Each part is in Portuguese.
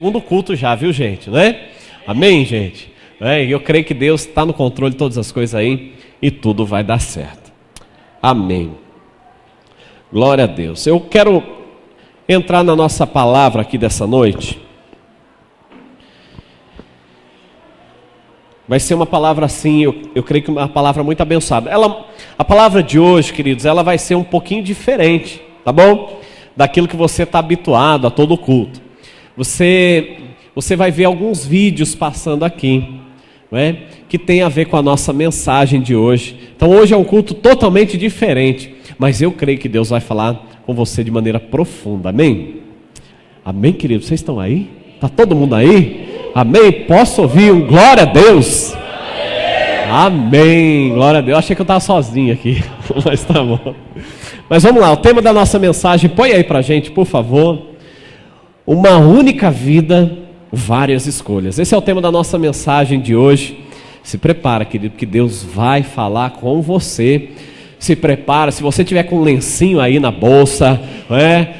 segundo culto já, viu, gente? Né? Amém, gente? Eu creio que Deus está no controle de todas as coisas aí e tudo vai dar certo. Amém. Glória a Deus. Eu quero entrar na nossa palavra aqui dessa noite. Vai ser uma palavra assim, eu creio que uma palavra muito abençoada. A palavra de hoje, queridos, ela vai ser um pouquinho diferente, tá bom? Daquilo que você está habituado a todo culto. Você vai ver alguns vídeos passando aqui, não é? Que tem a ver com a nossa mensagem de hoje. Então hoje é um culto totalmente diferente, mas eu creio que Deus vai falar com você de maneira profunda, amém? Amém, queridos? Vocês estão aí? Está todo mundo aí? Amém? Posso ouvir um glória a Deus? Amém, glória a Deus. Eu achei que eu estava sozinho aqui, mas tá bom. Mas vamos lá, o tema da nossa mensagem, põe aí pra gente, por favor. Uma única vida, várias escolhas. Esse é o tema da nossa mensagem de hoje. Se prepara, querido, que Deus vai falar com você. Se prepara, se você tiver com um lencinho aí na bolsa,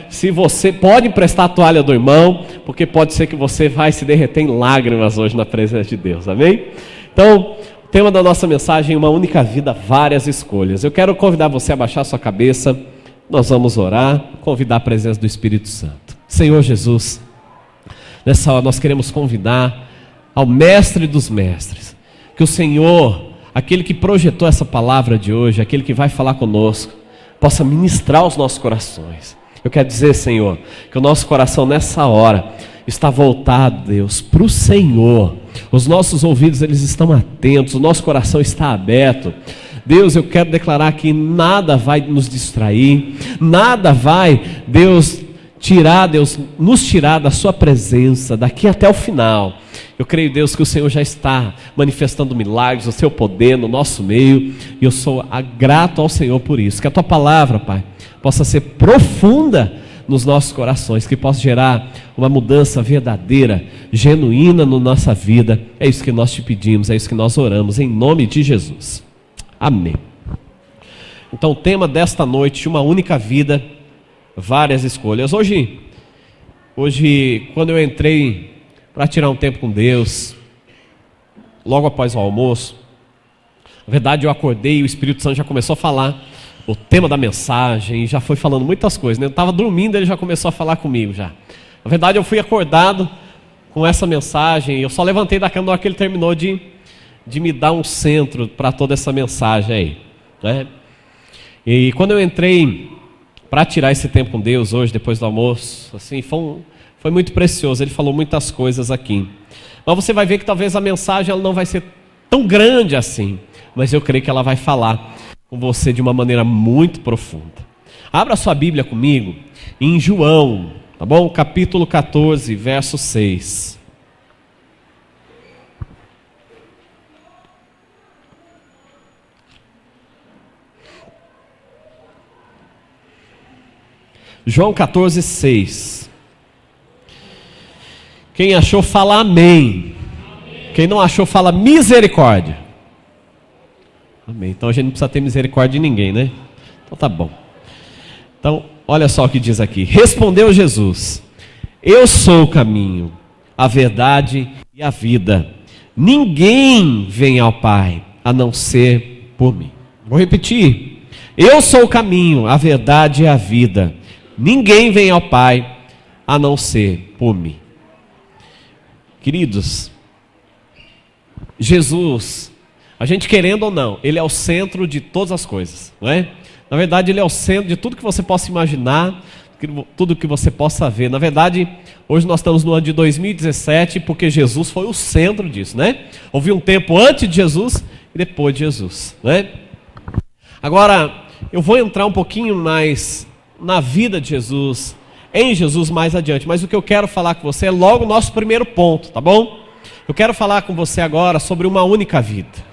se você pode emprestar a toalha do irmão, porque pode ser que você vai se derreter em lágrimas hoje na presença de Deus, amém? Então, o tema da nossa mensagem, uma única vida, várias escolhas. Eu quero convidar você a baixar sua cabeça, nós vamos orar, convidar a presença do Espírito Santo. Senhor Jesus, nessa hora nós queremos convidar ao Mestre dos Mestres, que o Senhor, aquele que projetou essa palavra de hoje, aquele que vai falar conosco, possa ministrar os nossos corações. Eu quero dizer, Senhor, que o nosso coração nessa hora está voltado, Deus, para o Senhor. Os nossos ouvidos, eles estão atentos, o nosso coração está aberto. Deus, eu quero declarar que nada vai nos distrair, nada vai, Deus, nos tirar da sua presença, daqui até o final. Eu creio, Deus, que o Senhor já está manifestando milagres, o seu poder no nosso meio, e eu sou grato ao Senhor por isso. Que a tua palavra, Pai, possa ser profunda nos nossos corações, que possa gerar uma mudança verdadeira, genuína na nossa vida. É isso que nós te pedimos, é isso que nós oramos, em nome de Jesus. Amém. Então, o tema desta noite, uma única vida, várias escolhas. Hoje, quando eu entrei para tirar um tempo com Deus, logo após o almoço, na verdade eu acordei e o Espírito Santo já começou a falar o tema da mensagem, e já foi falando muitas coisas, né? Eu estava dormindo, ele já começou a falar comigo já. Na verdade eu fui acordado com essa mensagem, eu só levantei da cama na hora que ele terminou de me dar um centro para toda essa mensagem aí, né? E quando eu entrei para tirar esse tempo com Deus hoje, depois do almoço, assim, foi muito precioso, ele falou muitas coisas aqui. Mas você vai ver que talvez a mensagem ela não vai ser tão grande assim, mas eu creio que ela vai falar com você de uma maneira muito profunda. Abra sua Bíblia comigo em João, tá bom? Capítulo 14, verso 6. João 14, 6. Quem achou, fala amém. Quem não achou, fala misericórdia. Amém. Então a gente não precisa ter misericórdia de ninguém, né? Então tá bom. Então, olha só o que diz aqui. Respondeu Jesus: eu sou o caminho, a verdade e a vida. Ninguém vem ao Pai a não ser por mim. Vou repetir. Eu sou o caminho, a verdade e a vida. Ninguém vem ao Pai a não ser por mim. Queridos, Jesus, a gente querendo ou não, Ele é o centro de todas as coisas, não é? Na verdade, Ele é o centro de tudo que você possa imaginar, tudo que você possa ver. Na verdade, hoje nós estamos no ano de 2017, porque Jesus foi o centro disso, né? Houve um tempo antes de Jesus e depois de Jesus, né? Agora, eu vou entrar um pouquinho mais na vida de Jesus, em Jesus mais adiante, mas o que eu quero falar com você é logo o nosso primeiro ponto, tá bom? Eu quero falar com você agora sobre uma única vida.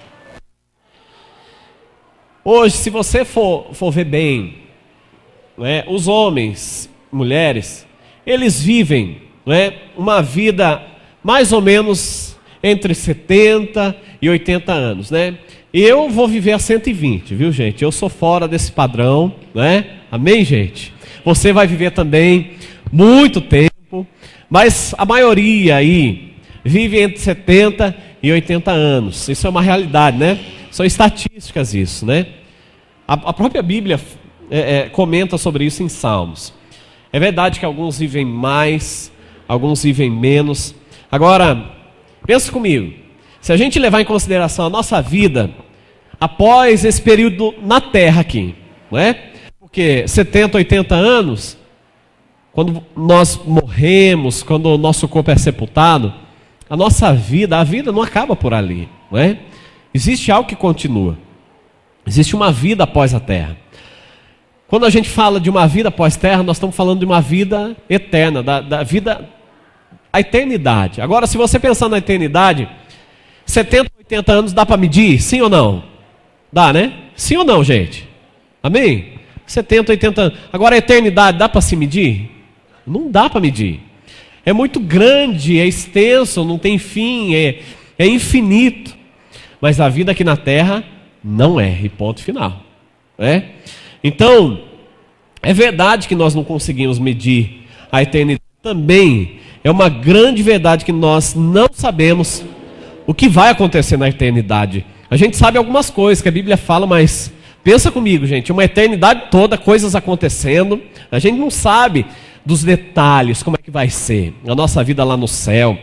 Hoje, se você for ver bem, né, os homens, mulheres, eles vivem, né, uma vida mais ou menos entre 70 e 80 anos, né? Eu vou viver a 120, viu, gente? Eu sou fora desse padrão, né? Amém, gente? Você vai viver também muito tempo, Mas a maioria aí vive entre 70 e 80 anos. Isso é uma realidade, né? São estatísticas isso, né? A própria Bíblia comenta sobre isso em Salmos. É verdade que alguns vivem mais, alguns vivem menos. Agora, pensa comigo. Se a gente levar em consideração a nossa vida após esse período na Terra aqui, não é? Porque 70, 80 anos, quando nós morremos, quando o nosso corpo é sepultado, a nossa vida, a vida não acaba por ali, não é? Existe algo que continua. Existe uma vida após a terra. Quando a gente fala de uma vida após terra, nós estamos falando de uma vida eterna, da vida, a eternidade. Agora, se você pensar na eternidade, 70, 80 anos dá para medir? Sim ou não? Dá, né? Sim ou não, gente? Amém? 70, 80 anos. Agora, a eternidade dá para se medir? Não dá para medir. É muito grande, é extenso, não tem fim, é infinito. Mas a vida aqui na terra não é, e ponto final. Então, é verdade que nós não conseguimos medir a eternidade. Também é uma grande verdade que nós não sabemos o que vai acontecer na eternidade. A gente sabe algumas coisas que a Bíblia fala, mas pensa comigo, gente, uma eternidade toda, coisas acontecendo, a gente não sabe dos detalhes, como é que vai ser a nossa vida lá no céu,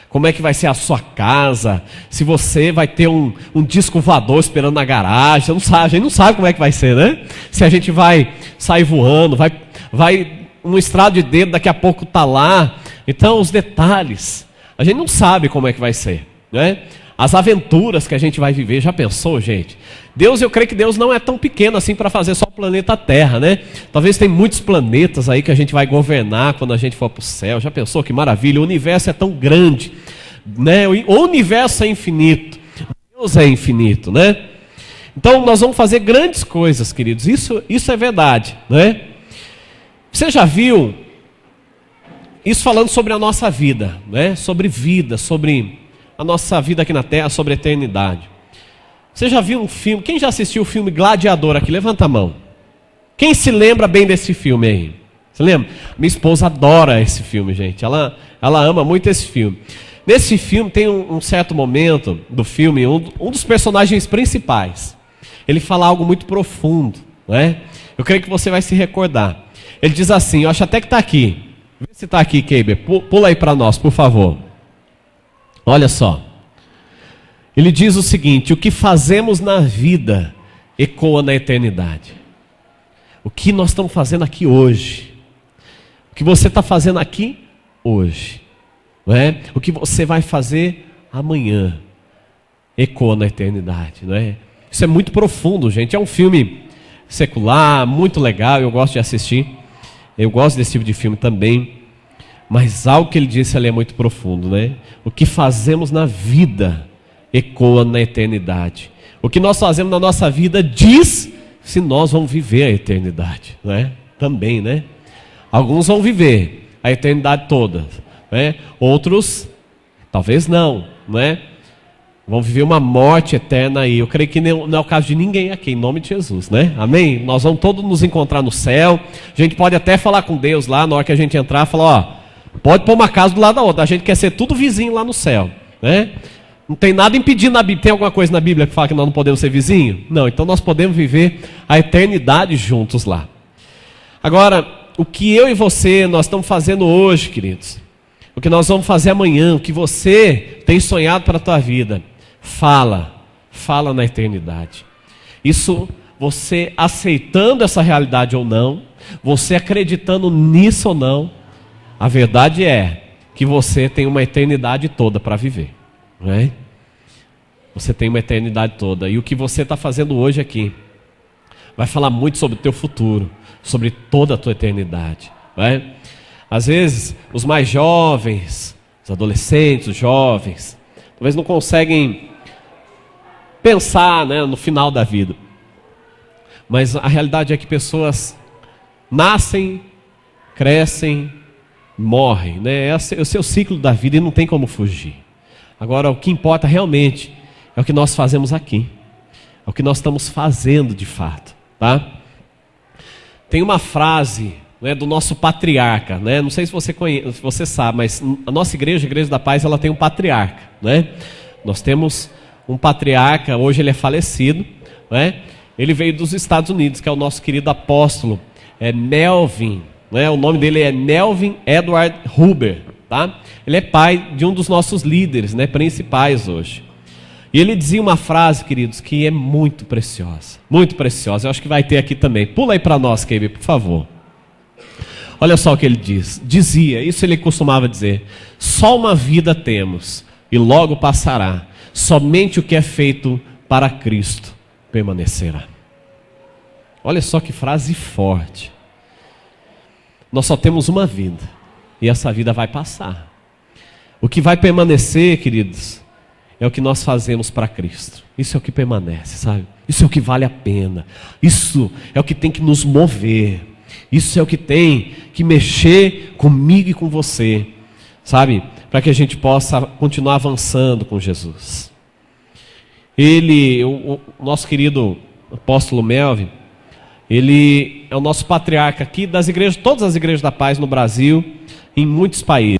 como é que vai ser a sua casa, se você vai ter um disco voador esperando na garagem, não sabe, a gente não sabe como é que vai ser, né? Se a gente vai sair voando, vai um estrado de dedo, daqui a pouco está lá. Então, os detalhes, a gente não sabe como é que vai ser, né? As aventuras que a gente vai viver, já pensou, gente? Deus, eu creio que Deus não é tão pequeno assim para fazer só o planeta Terra, né? Talvez tem muitos planetas aí que a gente vai governar quando a gente for para o céu. Já pensou que maravilha? O universo é tão grande, né? O universo é infinito, Deus é infinito, né? Então nós vamos fazer grandes coisas, queridos. Isso é verdade, né? Você já viu isso falando sobre a nossa vida, né? Sobre vida, sobre a nossa vida aqui na Terra, sobre a eternidade. Você já viu um filme? Quem já assistiu o filme Gladiador aqui? Levanta a mão. Quem se lembra bem desse filme aí? Você lembra? Minha esposa adora esse filme, gente. Ela ama muito esse filme. Nesse filme tem um certo momento do filme, um dos personagens principais. Ele fala algo muito profundo, né? Eu creio que você vai se recordar. Ele diz assim, eu acho até que está aqui. Vê se está aqui, Keiber. Pula aí para nós, por favor. Olha só. Ele diz o seguinte: o que fazemos na vida ecoa na eternidade. O que nós estamos fazendo aqui hoje, o que você está fazendo aqui hoje, não é? O que você vai fazer amanhã ecoa na eternidade, não é? Isso é muito profundo, gente. É um filme secular, muito legal, eu gosto de assistir. Eu gosto desse tipo de filme também. Mas algo que ele disse ali é muito profundo, né? O que fazemos na vida ecoa na eternidade. O que nós fazemos na nossa vida diz se nós vamos viver a eternidade, né? Também, né? Alguns vão viver a eternidade toda, né? Outros, talvez não, né? Vão viver uma morte eterna aí. Eu creio que não é o caso de ninguém aqui, em nome de Jesus, né? Amém? Nós vamos todos nos encontrar no céu. A gente pode até falar com Deus lá, na hora que a gente entrar, falar, ó, pode pôr uma casa do lado da outra. A gente quer ser tudo vizinho lá no céu, né? Não tem nada impedindo na Bíblia. Tem alguma coisa na Bíblia que fala que nós não podemos ser vizinho? Não, então nós podemos viver a eternidade juntos lá. Agora, o que eu e você, nós estamos fazendo hoje, queridos, o que nós vamos fazer amanhã, o que você tem sonhado para a tua vida, fala na eternidade. Isso, você aceitando essa realidade ou não, você acreditando nisso ou não, a verdade é que você tem uma eternidade toda para viver, não é? Você tem uma eternidade toda, e o que você está fazendo hoje aqui vai falar muito sobre o teu futuro, sobre toda a tua eternidade, não é? Às vezes, os mais jovens, os adolescentes, os jovens, talvez não conseguem pensar, né, no final da vida. Mas a realidade é que pessoas nascem, crescem, morrem, né? É o seu ciclo da vida e não tem como fugir. Agora, o que importa realmente é o que nós fazemos aqui. É o que nós estamos fazendo de fato, tá? Tem uma frase né, do nosso patriarca, né? Não sei se você conhece, se você sabe, mas a nossa igreja, a Igreja da Paz, ela tem um patriarca, né? Nós temos um patriarca, hoje ele é falecido, né? Ele veio dos Estados Unidos, que é o nosso querido apóstolo Melvin, né? O nome dele é Melvin Edward Huber, tá? Ele é pai de um dos nossos líderes, né, principais hoje. E ele dizia uma frase, queridos, que é muito preciosa, muito preciosa. Eu acho que vai ter aqui também. Pula aí para nós, Kevin, por favor. Olha só o que ele dizia, isso ele costumava dizer: só uma vida temos e logo passará. Somente o que é feito para Cristo permanecerá. Olha só que frase forte. Nós só temos uma vida e essa vida vai passar. O que vai permanecer, queridos, é o que nós fazemos para Cristo. Isso é o que permanece, sabe? Isso é o que vale a pena. Isso é o que tem que nos mover. Isso é o que tem que mexer comigo e com você, sabe? Para que a gente possa continuar avançando com Jesus. Ele, o nosso querido apóstolo Melvin, ele é o nosso patriarca aqui das igrejas, todas as igrejas da paz no Brasil, em muitos países.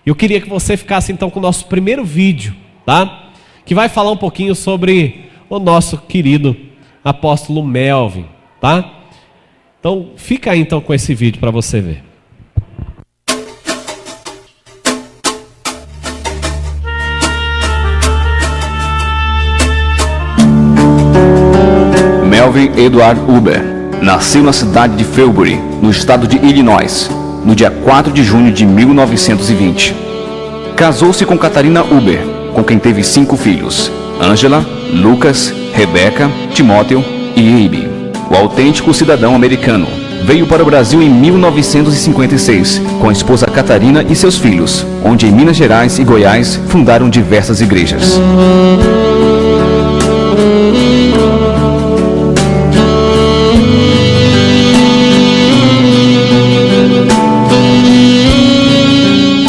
Eu queria que você ficasse então com o nosso primeiro vídeo, tá? Que vai falar um pouquinho sobre o nosso querido apóstolo Melvin, tá? Então, fica aí então com esse vídeo para você ver. Melvin Edward Huber nasceu na cidade de Fairbury, no estado de Illinois, no dia 4 de junho de 1920. Casou-se com Catarina Huber, com quem teve 5 filhos: Angela, Lucas, Rebecca, Timóteo e Abe. O autêntico cidadão americano veio para o Brasil em 1956, com a esposa Catarina e seus filhos, onde em Minas Gerais e Goiás fundaram diversas igrejas.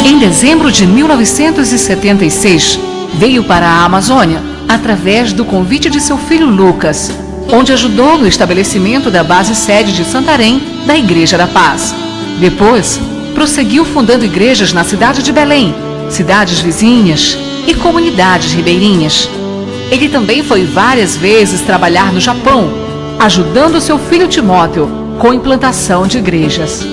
Em dezembro de 1976, veio para a Amazônia através do convite de seu filho Lucas, onde ajudou no estabelecimento da base sede de Santarém da Igreja da Paz. Depois, prosseguiu fundando igrejas na cidade de Belém, cidades vizinhas e comunidades ribeirinhas. Ele também foi várias vezes trabalhar no Japão, ajudando seu filho Timóteo com a implantação de igrejas.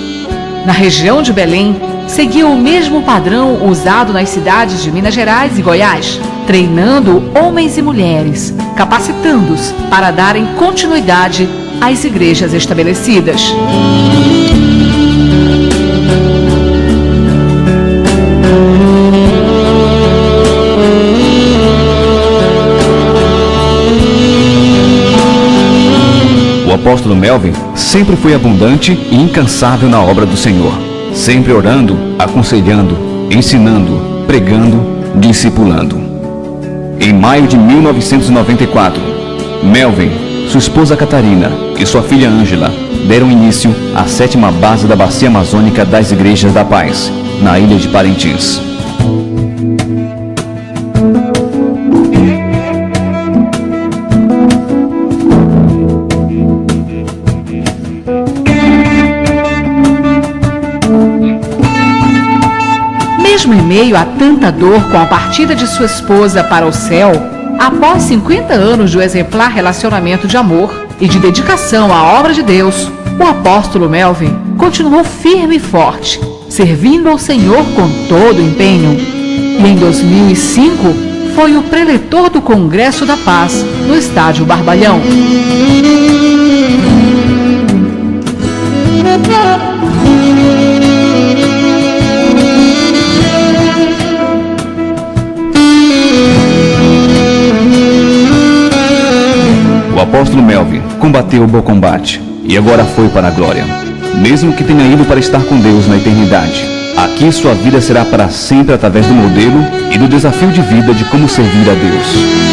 Na região de Belém, seguiu o mesmo padrão usado nas cidades de Minas Gerais e Goiás, treinando homens e mulheres, capacitando-os para darem continuidade às igrejas estabelecidas. O apóstolo Melvin sempre foi abundante e incansável na obra do Senhor, sempre orando, aconselhando, ensinando, pregando, discipulando. Em maio de 1994, Melvin, sua esposa Catarina e sua filha Angela deram início à 7ª base da Bacia Amazônica das Igrejas da Paz, na ilha de Parintins. Mesmo em meio a tanta dor com a partida de sua esposa para o céu, após 50 anos de um exemplar relacionamento de amor e de dedicação à obra de Deus, o apóstolo Melvin continuou firme e forte, servindo ao Senhor com todo o empenho. E em 2005, foi o preletor do Congresso da Paz, no Estádio Barbalhão. O apóstolo Melvin combateu o bom combate e agora foi para a glória, mesmo que tenha ido para estar com Deus na eternidade. Aqui sua vida será para sempre através do modelo e do desafio de vida de como servir a Deus.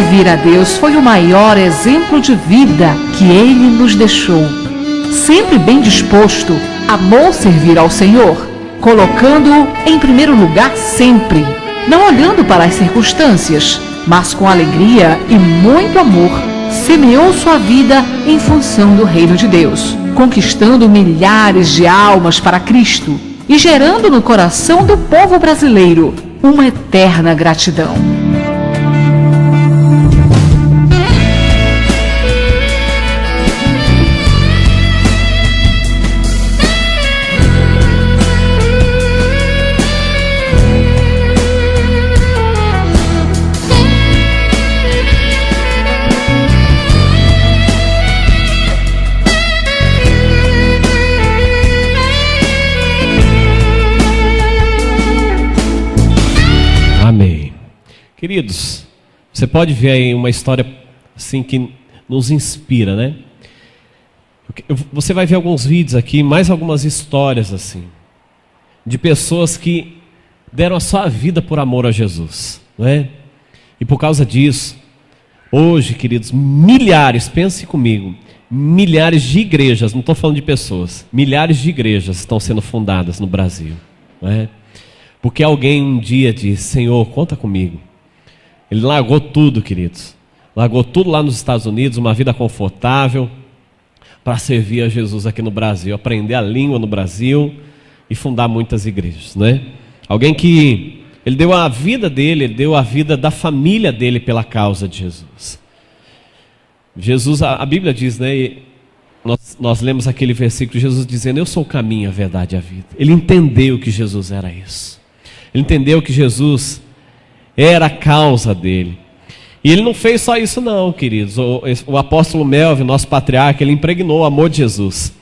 servir a Deus foi o maior exemplo de vida que ele nos deixou. Sempre bem disposto, amou servir ao Senhor, colocando-o em primeiro lugar sempre, não olhando para as circunstâncias, mas com alegria e muito amor, semeou sua vida em função do reino de Deus, conquistando milhares de almas para Cristo e gerando no coração do povo brasileiro uma eterna gratidão. Queridos, você pode ver aí uma história assim que nos inspira, né? Você vai ver alguns vídeos aqui, mais algumas histórias assim, de pessoas que deram a sua vida por amor a Jesus, não é? E por causa disso, hoje, queridos, milhares, pense comigo, milhares de igrejas, não estou falando de pessoas, milhares de igrejas estão sendo fundadas no Brasil, não é? Porque alguém um dia disse: Senhor, conta comigo. Ele largou tudo, queridos. Largou tudo lá nos Estados Unidos, uma vida confortável, para servir a Jesus aqui no Brasil, aprender a língua no Brasil e fundar muitas igrejas, né? Alguém que ele deu a vida dele, ele deu a vida da família dele pela causa de Jesus. Jesus, a Bíblia diz, né? Nós lemos aquele versículo, Jesus dizendo: eu sou o caminho, a verdade e a vida. Ele entendeu que Jesus era isso. Ele entendeu que Jesus era a causa dele. E ele não fez só isso não, queridos. O apóstolo Melvin, nosso patriarca, ele impregnou o amor de Jesus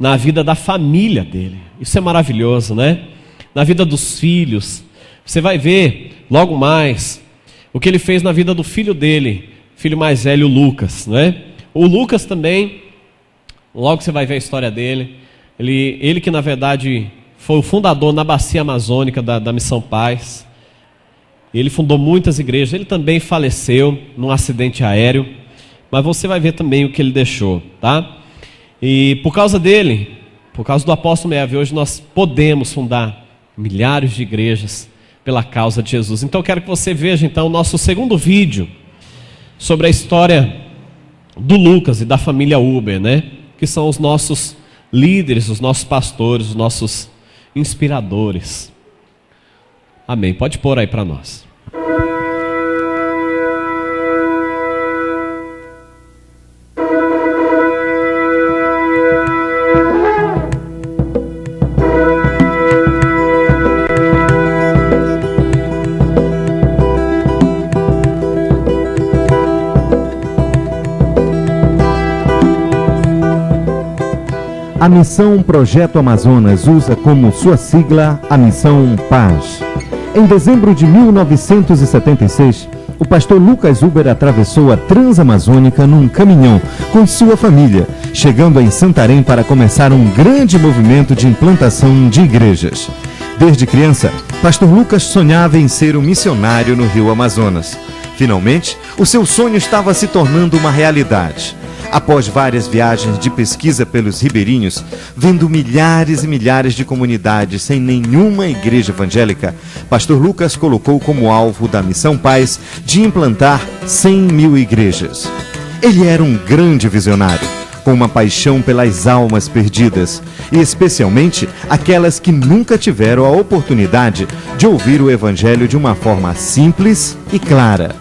na vida da família dele. Isso é maravilhoso, né? Na vida dos filhos. Você vai ver logo mais o que ele fez na vida do filho dele, filho mais velho, o Lucas, né? O Lucas também, logo você vai ver a história dele. Ele que na verdade foi o fundador na bacia amazônica da Missão Paz. Ele fundou muitas igrejas. Ele também faleceu num acidente aéreo, mas você vai ver também o que ele deixou, tá? E por causa dele, por causa do apóstolo Melvin, hoje nós podemos fundar milhares de igrejas pela causa de Jesus. Então eu quero que você veja então o nosso segundo vídeo sobre a história do Lucas e da família Uber, né? Que são os nossos líderes, os nossos pastores, os nossos inspiradores. Amém. Pode pôr aí para nós. A Missão Projeto Amazonas usa como sua sigla a Missão Paz. Em dezembro de 1976, o pastor Lucas Uber atravessou a Transamazônica num caminhão com sua família, chegando em Santarém para começar um grande movimento de implantação de igrejas. Desde criança, pastor Lucas sonhava em ser um missionário no Rio Amazonas. Finalmente, o seu sonho estava se tornando uma realidade. Após várias viagens de pesquisa pelos ribeirinhos, vendo milhares e milhares de comunidades sem nenhuma igreja evangélica, pastor Lucas colocou como alvo da Missão Paz de implantar 100.000 igrejas. Ele era um grande visionário, com uma paixão pelas almas perdidas, e especialmente aquelas que nunca tiveram a oportunidade de ouvir o evangelho de uma forma simples e clara.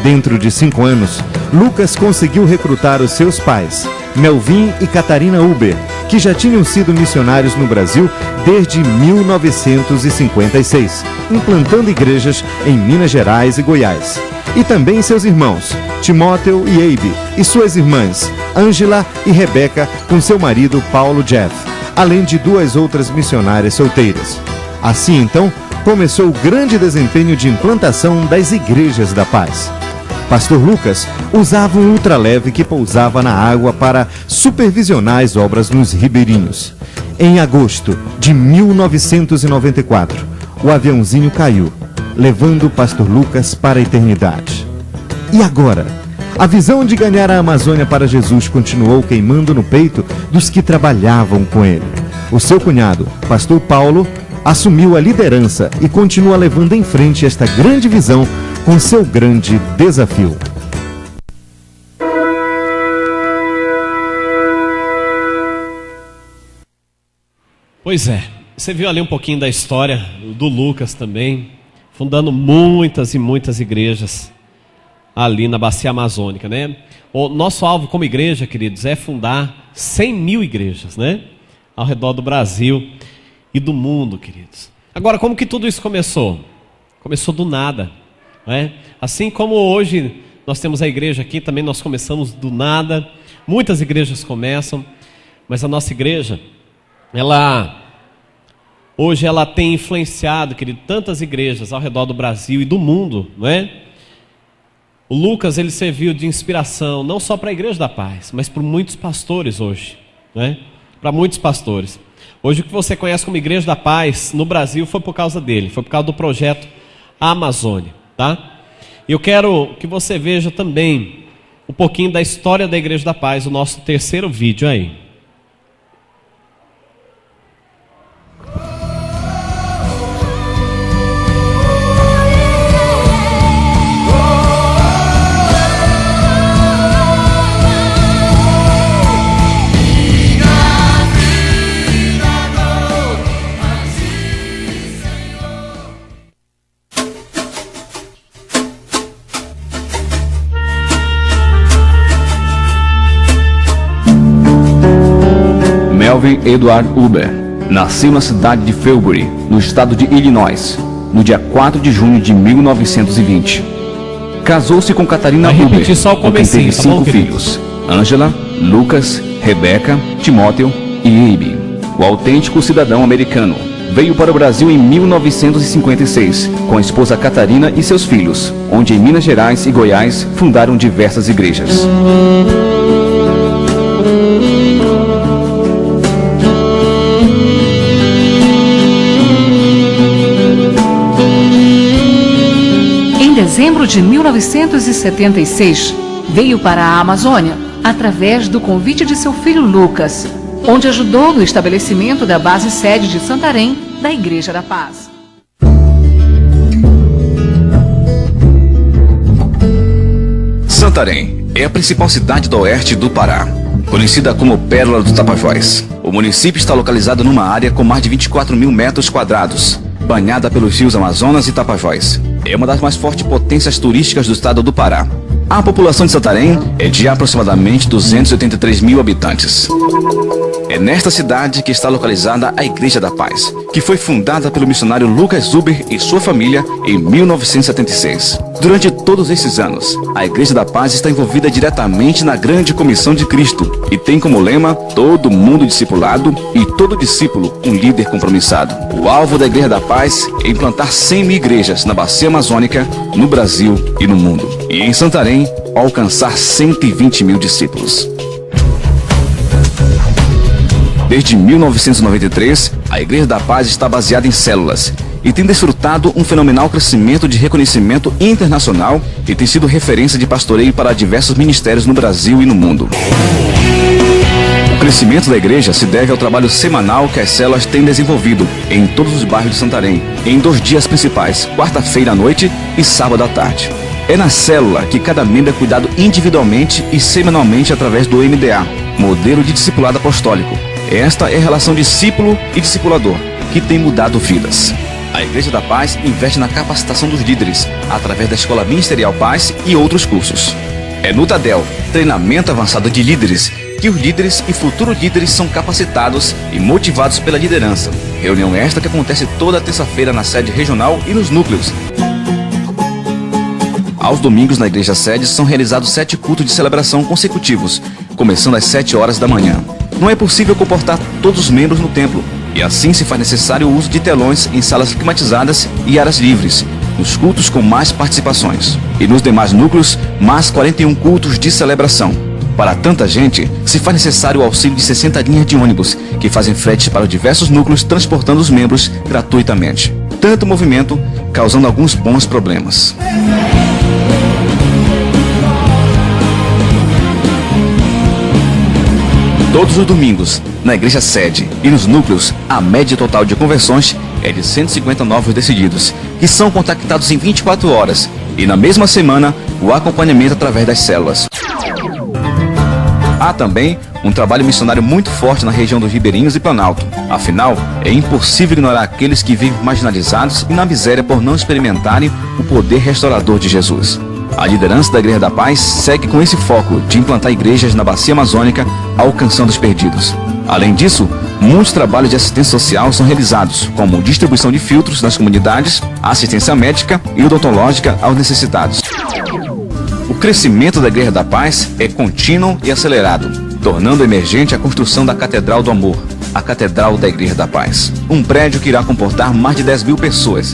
Dentro de 5 anos, Lucas conseguiu recrutar os seus pais, Melvin e Catarina Uber, que já tinham sido missionários no Brasil desde 1956, implantando igrejas em Minas Gerais e Goiás. E também seus irmãos, Timóteo e Abe, e suas irmãs, Ângela e Rebeca, com seu marido Paulo Jeff, além de 2 outras missionárias solteiras. Assim, então, começou o grande desempenho de implantação das igrejas da paz. Pastor Lucas usava um ultraleve que pousava na água para supervisionar as obras nos ribeirinhos. Em agosto de 1994, o aviãozinho caiu, levando o pastor Lucas para a eternidade. E agora? A visão de ganhar a Amazônia para Jesus continuou queimando no peito dos que trabalhavam com ele. O seu cunhado, pastor Paulo, assumiu a liderança e continua levando em frente esta grande visão com seu grande desafio. Pois é, você viu ali um pouquinho da história do Lucas também, fundando muitas e muitas igrejas ali na Bacia Amazônica, né? O nosso alvo como igreja, queridos, é fundar 100.000 igrejas, né? Ao redor do Brasil e do mundo, queridos. Agora, como que tudo isso começou? Começou do nada, né? Assim como hoje nós temos a igreja aqui, também nós começamos do nada. Muitas igrejas começam, mas a nossa igreja, hoje ela tem influenciado, querido, tantas igrejas ao redor do Brasil e do mundo, não é? O Lucas, ele serviu de inspiração, não só para a Igreja da Paz, mas para muitos pastores hoje, né? Para muitos pastores. Hoje o que você conhece como Igreja da Paz no Brasil foi por causa dele, foi por causa do projeto Amazônia, tá? E eu quero que você veja também um pouquinho da história da Igreja da Paz, o nosso terceiro vídeo aí. Melvin Edward Uber nasceu na cidade de Philbury, no estado de Illinois, no dia 4 de junho de 1920. Casou-se com Catarina Uber, com quem teve 5 filhos: Angela, Lucas, Rebecca, Timóteo e Abe. O autêntico cidadão americano veio para o Brasil em 1956, com a esposa Catarina e seus filhos, onde em Minas Gerais e Goiás fundaram diversas igrejas. Em dezembro de 1976, veio para a Amazônia através do convite de seu filho Lucas, onde ajudou no estabelecimento da base sede de Santarém da Igreja da Paz. Santarém é a principal cidade do oeste do Pará, conhecida como Pérola do Tapajós. O município está localizado numa área com mais de 24.000 metros quadrados, banhada pelos rios Amazonas e Tapajós. É uma das mais fortes potências turísticas do estado do Pará. A população de Santarém é de aproximadamente 283.000 habitantes. É nesta cidade que está localizada a Igreja da Paz, que foi fundada pelo missionário Lucas Uber e sua família em 1976. Durante todos esses anos, a Igreja da Paz está envolvida diretamente na grande comissão de Cristo e tem como lema: todo mundo discipulado e todo discípulo um líder compromissado. O alvo da Igreja da Paz é implantar 100.000 igrejas na Bacia Amazônica, no Brasil e no mundo. E em Santarém, alcançar 120.000 discípulos. Desde 1993, a Igreja da Paz está baseada em células e tem desfrutado um fenomenal crescimento de reconhecimento internacional e tem sido referência de pastoreio para diversos ministérios no Brasil e no mundo. O crescimento da igreja se deve ao trabalho semanal que as células têm desenvolvido em todos os bairros de Santarém, em 2 dias principais, quarta-feira à noite e sábado à tarde. É na célula que cada membro é cuidado individualmente e semanalmente através do MDA, Modelo de Discipulado Apostólico. Esta é a relação discípulo e discipulador, que tem mudado vidas. A Igreja da Paz investe na capacitação dos líderes, através da Escola Ministerial Paz e outros cursos. É no TADEL, Treinamento Avançado de Líderes, que os líderes e futuros líderes são capacitados e motivados pela liderança. Reunião esta que acontece toda terça-feira na sede regional e nos núcleos. Aos domingos na igreja sede são realizados 7 cultos de celebração consecutivos, começando às 7 horas da manhã. Não é possível comportar todos os membros no templo, e assim se faz necessário o uso de telões em salas climatizadas e áreas livres, nos cultos com mais participações. E nos demais núcleos, mais 41 cultos de celebração. Para tanta gente, se faz necessário o auxílio de 60 linhas de ônibus, que fazem frete para os diversos núcleos, transportando os membros gratuitamente. Tanto movimento, causando alguns bons problemas. todos os domingos, na igreja sede e nos núcleos, a média total de conversões é de 150 novos decididos, que são contactados em 24 horas, e na mesma semana, o acompanhamento através das células. Há também um trabalho missionário muito forte na região dos Ribeirinhos e Planalto. Afinal, é impossível ignorar aqueles que vivem marginalizados e na miséria por não experimentarem o poder restaurador de Jesus. A liderança da Igreja da Paz segue com esse foco de implantar igrejas na Bacia Amazônica, alcançando os perdidos. Além disso, muitos trabalhos de assistência social são realizados, como distribuição de filtros nas comunidades, assistência médica e odontológica aos necessitados. O crescimento da Igreja da Paz é contínuo e acelerado, tornando emergente a construção da Catedral do Amor, a Catedral da Igreja da Paz. Um prédio que irá comportar mais de 10 mil pessoas.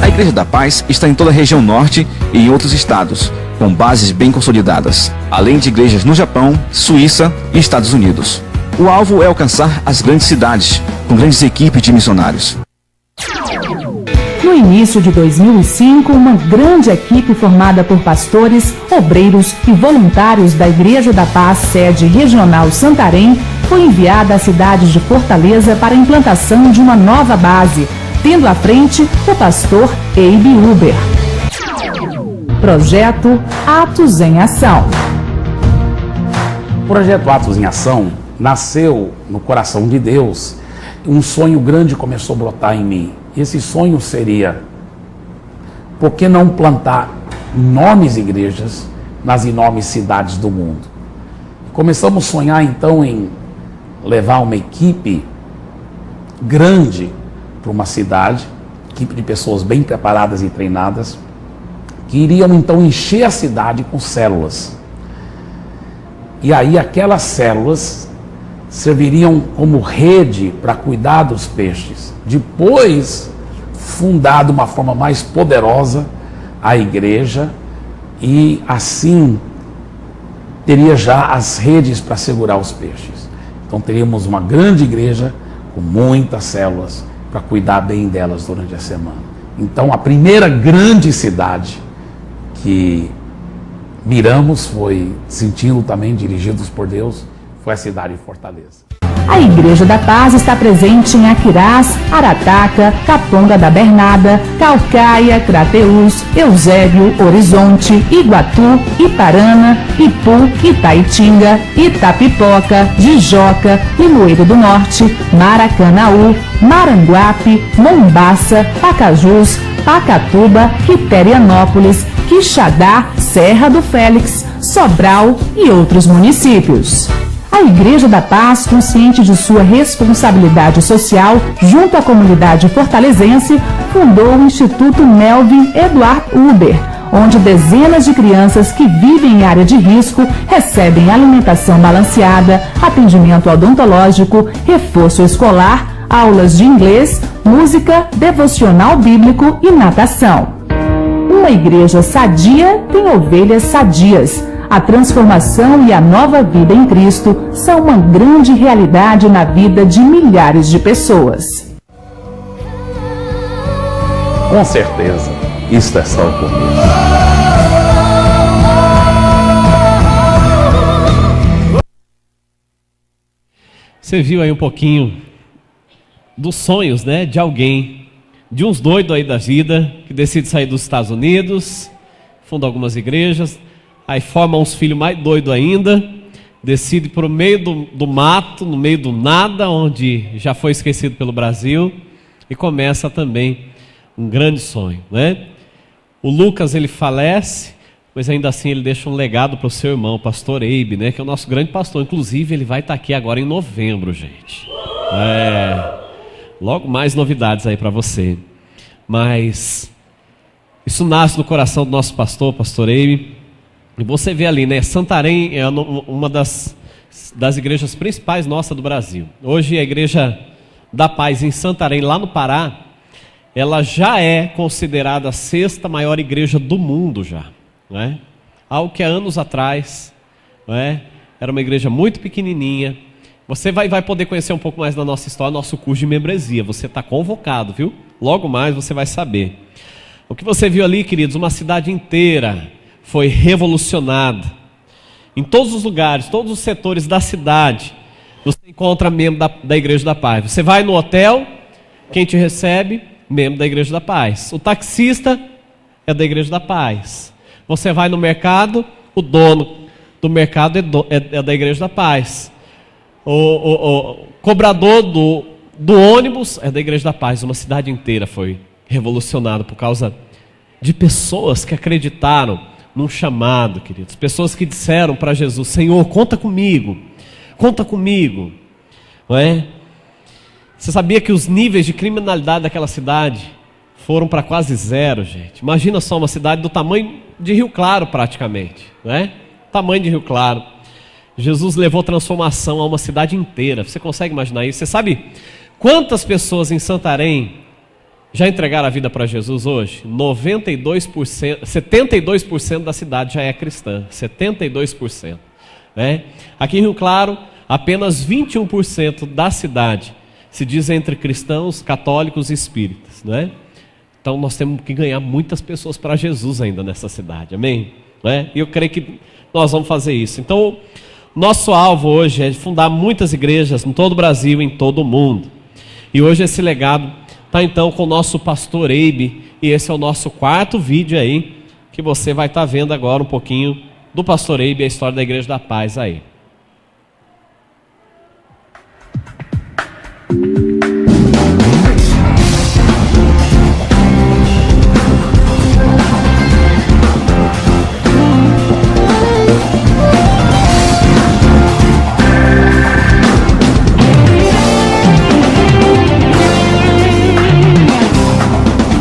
A Igreja da Paz está em toda a região norte e em outros estados, com bases bem consolidadas, além de igrejas no Japão, Suíça e Estados Unidos. O alvo é alcançar as grandes cidades, com grandes equipes de missionários. No início de 2005, uma grande equipe formada por pastores, obreiros e voluntários da Igreja da Paz, sede regional Santarém, foi enviada à cidade de Fortaleza para a implantação de uma nova base, tendo à frente o pastor Abe Uber. Projeto Atos em Ação. O projeto Atos em Ação nasceu no coração de Deus. Um sonho grande começou a brotar em mim. Esse sonho seria: por que não plantar enormes igrejas nas enormes cidades do mundo? Começamos a sonhar então em levar uma equipe grande para uma cidade, equipe de pessoas bem preparadas e treinadas, que iriam então encher a cidade com células. E aí aquelas células serviriam como rede para cuidar dos peixes. Depois, fundar de uma forma mais poderosa a igreja, e assim teria já as redes para segurar os peixes. Então teríamos uma grande igreja com muitas células para cuidar bem delas durante a semana. Então a primeira grande cidade que miramos foi, sentindo também, dirigidos por Deus, foi a cidade de Fortaleza. A Igreja da Paz está presente em Aquirás, Arataca, Caponga da Bernada, Calcaia, Crateús, Eusébio, Horizonte, Iguatu, Iparana, Ipu, Itaitinga, Itapipoca, Jijoca, Limoeiro do Norte, Maracanaú, Maranguape, Mombaça, Pacajus, Pacatuba, Quiterianópolis, Quixadá, Serra do Félix, Sobral e outros municípios. A Igreja da Paz, consciente de sua responsabilidade social junto à comunidade fortalezense, fundou o Instituto Melvin Eduard Uber, onde dezenas de crianças que vivem em área de risco recebem alimentação balanceada, atendimento odontológico, reforço escolar, aulas de inglês, música, devocional bíblico e natação. Uma igreja sadia tem ovelhas sadias. A transformação e a nova vida em Cristo são uma grande realidade na vida de milhares de pessoas. Com certeza, isso é só o começo. Você viu aí um pouquinho dos sonhos, né, de alguém, de uns doidos aí da vida, que decide sair dos Estados Unidos, funda algumas igrejas, aí forma uns filhos mais doidos ainda, decide para o meio do mato, no meio do nada, onde já foi esquecido pelo Brasil, e começa também um grande sonho, né? O Lucas, ele falece, mas ainda assim ele deixa um legado para o seu irmão, o pastor Abe, né? Que é o nosso grande pastor. Inclusive ele vai estar aqui agora em novembro, gente. Logo mais novidades aí para você. Mas isso nasce no coração do nosso pastor, pastor Abe. E você vê ali, né? Santarém é uma das igrejas principais nossa do Brasil. Hoje a Igreja da Paz em Santarém, lá no Pará, ela já é considerada a 6ª maior igreja do mundo já, né? Algo que há anos atrás, né, era uma igreja muito pequenininha. Você vai poder conhecer um pouco mais da nossa história, nosso curso de membresia. Você está convocado, viu? Logo mais você vai saber. O que você viu ali, queridos, uma cidade inteira foi revolucionada. Em todos os lugares, todos os setores da cidade, você encontra membro da Igreja da Paz. Você vai no hotel, quem te recebe? Membro da Igreja da Paz. O taxista é da Igreja da Paz. Você vai no mercado, o dono do mercado é da Igreja da Paz. O cobrador do ônibus é da Igreja da Paz. Uma cidade inteira foi revolucionada por causa de pessoas que acreditaram num chamado, queridos. Pessoas que disseram para Jesus: Senhor, conta comigo, não é? Você sabia que os níveis de criminalidade daquela cidade foram para quase zero, gente? Imagina só, uma cidade do tamanho de Rio Claro praticamente, não é? Tamanho de Rio Claro. Jesus levou transformação a uma cidade inteira. Você consegue imaginar isso? Você sabe quantas pessoas em Santarém já entregaram a vida para Jesus hoje? 92%, 72% da cidade já é cristã. 72%. Né? Aqui em Rio Claro, apenas 21% da cidade se diz entre cristãos, católicos e espíritas. Né? Então nós temos que ganhar muitas pessoas para Jesus ainda nessa cidade. Amém? Né? E eu creio que nós vamos fazer isso. Então, nosso alvo hoje é fundar muitas igrejas em todo o Brasil, em todo o mundo. E hoje esse legado está então com o nosso pastor Eibe, e esse é o nosso 4º vídeo aí, que você vai estar vendo agora um pouquinho do pastor Eibe e a história da Igreja da Paz aí.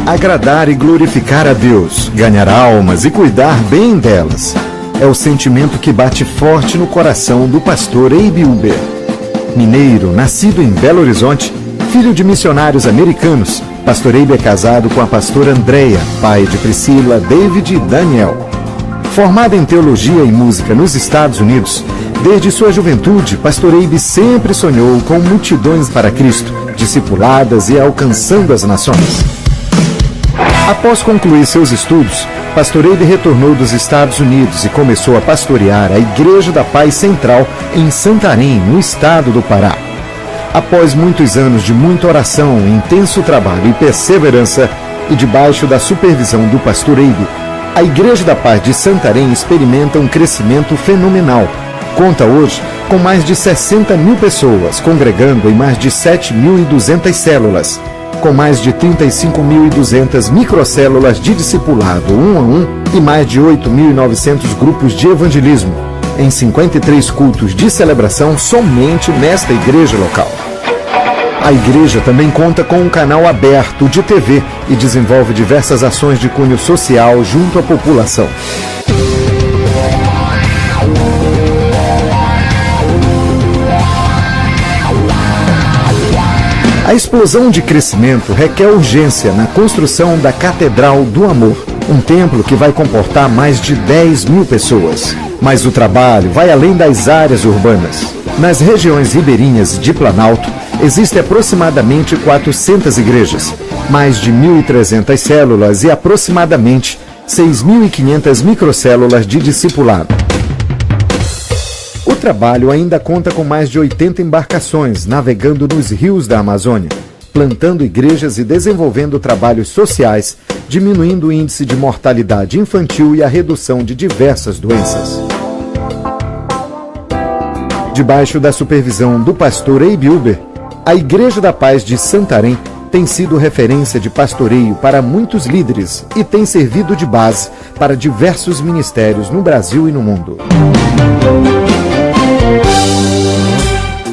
Agradar e glorificar a Deus, ganhar almas e cuidar bem delas. É o sentimento que bate forte no coração do pastor Eibe Uber. Mineiro, nascido em Belo Horizonte, filho de missionários americanos, pastor Eibe é casado com a pastora Andréia, pai de Priscila, David e Daniel. Formado em teologia e música nos Estados Unidos, desde sua juventude, pastor Eibe sempre sonhou com multidões para Cristo, discipuladas e alcançando as nações. Após concluir seus estudos, pastor Eibe retornou dos Estados Unidos e começou a pastorear a Igreja da Paz Central em Santarém, no estado do Pará. Após muitos anos de muita oração, intenso trabalho e perseverança, e debaixo da supervisão do pastor Eibe, a Igreja da Paz de Santarém experimenta um crescimento fenomenal. Conta hoje com mais de 60 mil pessoas, congregando em mais de 7.200 células, com mais de 35.200 microcélulas de discipulado 1 a 1 e mais de 8.900 grupos de evangelismo, em 53 cultos de celebração somente nesta igreja local. A igreja também conta com um canal aberto de TV e desenvolve diversas ações de cunho social junto à população. A explosão de crescimento requer urgência na construção da Catedral do Amor, um templo que vai comportar mais de 10 mil pessoas. Mas o trabalho vai além das áreas urbanas. Nas regiões ribeirinhas de Planalto, existem aproximadamente 400 igrejas, mais de 1.300 células e aproximadamente 6.500 microcélulas de discipulado. O trabalho ainda conta com mais de 80 embarcações navegando nos rios da Amazônia, plantando igrejas e desenvolvendo trabalhos sociais, diminuindo o índice de mortalidade infantil e a redução de diversas doenças. Debaixo da supervisão do pastor Eibe Uber, a Igreja da Paz de Santarém tem sido referência de pastoreio para muitos líderes e tem servido de base para diversos ministérios no Brasil e no mundo.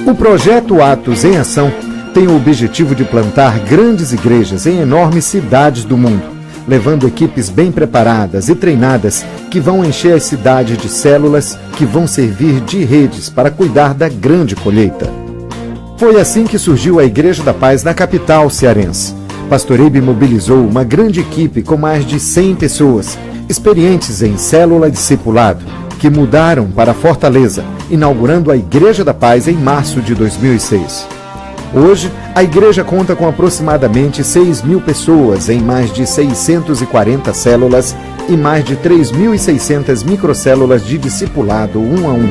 O projeto Atos em Ação tem o objetivo de plantar grandes igrejas em enormes cidades do mundo, levando equipes bem preparadas e treinadas que vão encher as cidades de células que vão servir de redes para cuidar da grande colheita. Foi assim que surgiu a Igreja da Paz na capital cearense. Pastor Eibe mobilizou uma grande equipe com mais de 100 pessoas, experientes em célula discipulado, que mudaram para Fortaleza, inaugurando a Igreja da Paz em março de 2006. Hoje, a igreja conta com aproximadamente 6.000 pessoas em mais de 640 células e mais de 3.600 microcélulas de discipulado 1 a 1.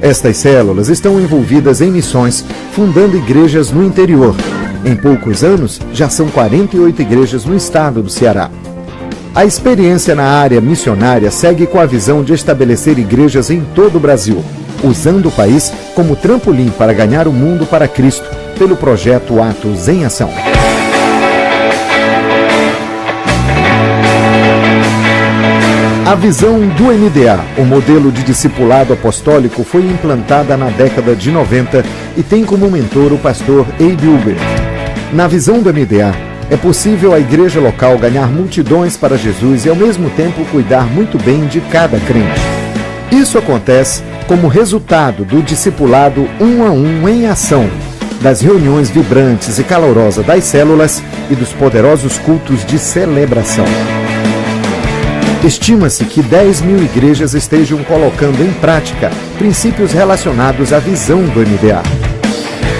Estas células estão envolvidas em missões, fundando igrejas no interior. Em poucos anos, já são 48 igrejas no estado do Ceará. A experiência na área missionária segue com a visão de estabelecer igrejas em todo o Brasil, usando o país como trampolim para ganhar o mundo para Cristo, pelo projeto Atos em Ação. A visão do MDA, o modelo de discipulado apostólico, foi implantada na década de 90 e tem como mentor o pastor Abe Uber. Na visão do MDA, é possível a igreja local ganhar multidões para Jesus e ao mesmo tempo cuidar muito bem de cada crente. Isso acontece como resultado do discipulado 1 a 1 em ação, das reuniões vibrantes e calorosas das células e dos poderosos cultos de celebração. Estima-se que 10.000 igrejas estejam colocando em prática princípios relacionados à visão do MDA.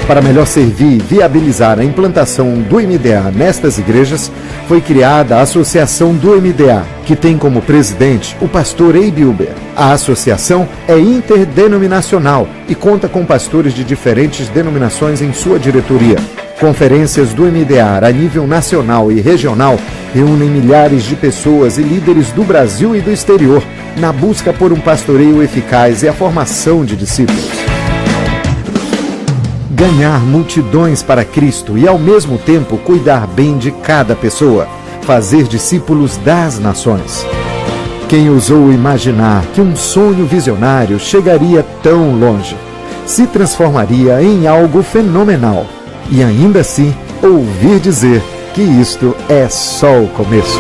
Para melhor servir e viabilizar a implantação do MDA nestas igrejas, foi criada a Associação do MDA, que tem como presidente o pastor Abe Uber. A associação é interdenominacional e conta com pastores de diferentes denominações em sua diretoria. Conferências do MDA a nível nacional e regional reúnem milhares de pessoas e líderes do Brasil e do exterior na busca por um pastoreio eficaz e a formação de discípulos. Ganhar multidões para Cristo e, ao mesmo tempo, cuidar bem de cada pessoa. Fazer discípulos das nações. Quem ousou imaginar que um sonho visionário chegaria tão longe? Se transformaria em algo fenomenal. E ainda assim, ouvir dizer que isto é só o começo.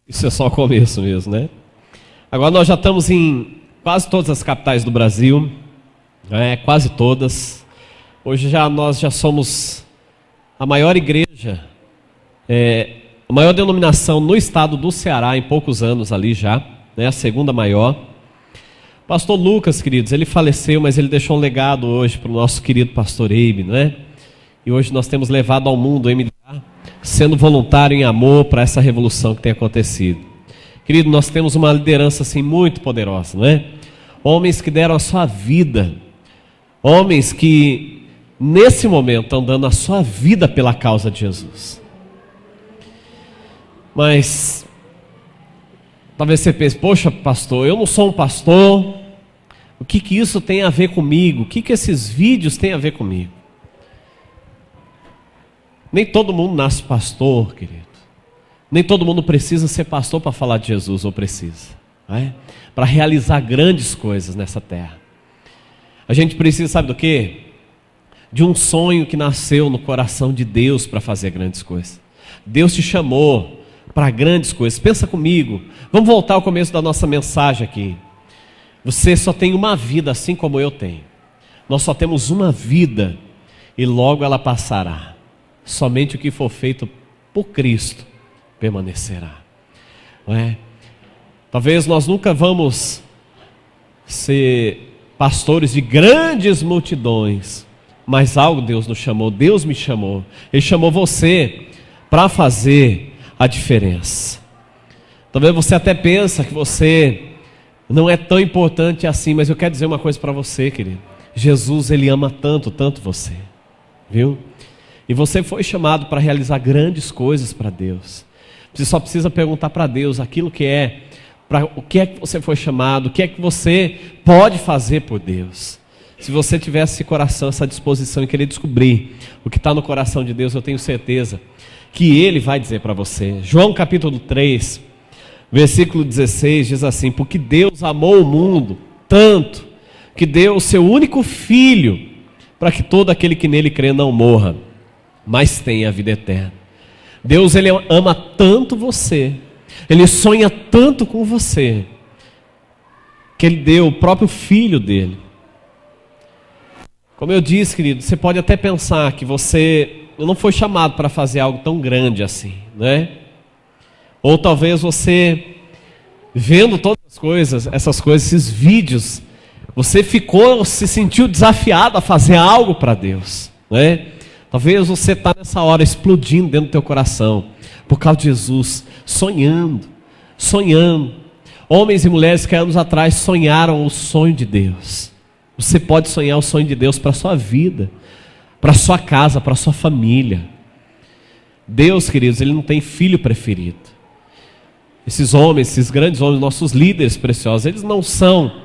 Isso é só o começo mesmo, né? Agora nós já estamos em quase todas as capitais do Brasil, quase todas. Hoje nós já somos a maior igreja, a maior denominação no estado do Ceará em poucos anos ali já, né? A segunda maior. Pastor Lucas, queridos, ele faleceu, mas ele deixou um legado hoje para o nosso querido pastor Abe, né? E hoje nós temos levado ao mundo o MDA, sendo voluntário em amor para essa revolução que tem acontecido. Querido, nós temos uma liderança assim muito poderosa, não é? Homens que deram a sua vida, homens que nesse momento estão dando a sua vida pela causa de Jesus. Mas talvez você pense, poxa pastor, eu não sou um pastor, o que isso tem a ver comigo? O que esses vídeos têm a ver comigo? Nem todo mundo nasce pastor, querido. Nem todo mundo precisa ser pastor para falar de Jesus, ou precisa, não é? Para realizar grandes coisas nessa terra. A gente precisa, sabe do quê? De um sonho que nasceu no coração de Deus para fazer grandes coisas. Deus te chamou para grandes coisas. Pensa comigo, vamos voltar ao começo da nossa mensagem aqui. Você só tem uma vida, assim como eu tenho. Nós só temos uma vida e logo ela passará. Somente o que for feito por Cristo permanecerá, não é? Talvez nós nunca vamos ser pastores de grandes multidões, mas algo Deus nos chamou, Deus me chamou, Ele chamou você para fazer a diferença. Talvez você até pensa que você não é tão importante assim, mas eu quero dizer uma coisa para você, querido. Jesus, Ele ama tanto, tanto você, viu? E você foi chamado para realizar grandes coisas para Deus. Você só precisa perguntar para Deus aquilo que é, para o que é que você foi chamado, o que é que você pode fazer por Deus. Se você tiver esse coração, essa disposição e querer descobrir o que está no coração de Deus, eu tenho certeza que Ele vai dizer para você. João capítulo 3, versículo 16 diz assim: porque Deus amou o mundo tanto, que deu o seu único Filho, para que todo aquele que nele crê não morra, mas tenha a vida eterna. Deus, Ele ama tanto você, Ele sonha tanto com você, que Ele deu o próprio Filho dEle. Como eu disse, querido, você pode até pensar que você não foi chamado para fazer algo tão grande assim, né? Ou talvez você vendo todas as coisas, essas coisas, esses vídeos, você se sentiu desafiado a fazer algo para Deus, né? Talvez você está nessa hora explodindo dentro do teu coração, por causa de Jesus, sonhando. Homens e mulheres que anos atrás sonharam o sonho de Deus. Você pode sonhar o sonho de Deus para a sua vida, para a sua casa, para a sua família. Deus, queridos, Ele não tem filho preferido. Esses homens, esses grandes homens, nossos líderes preciosos, eles não são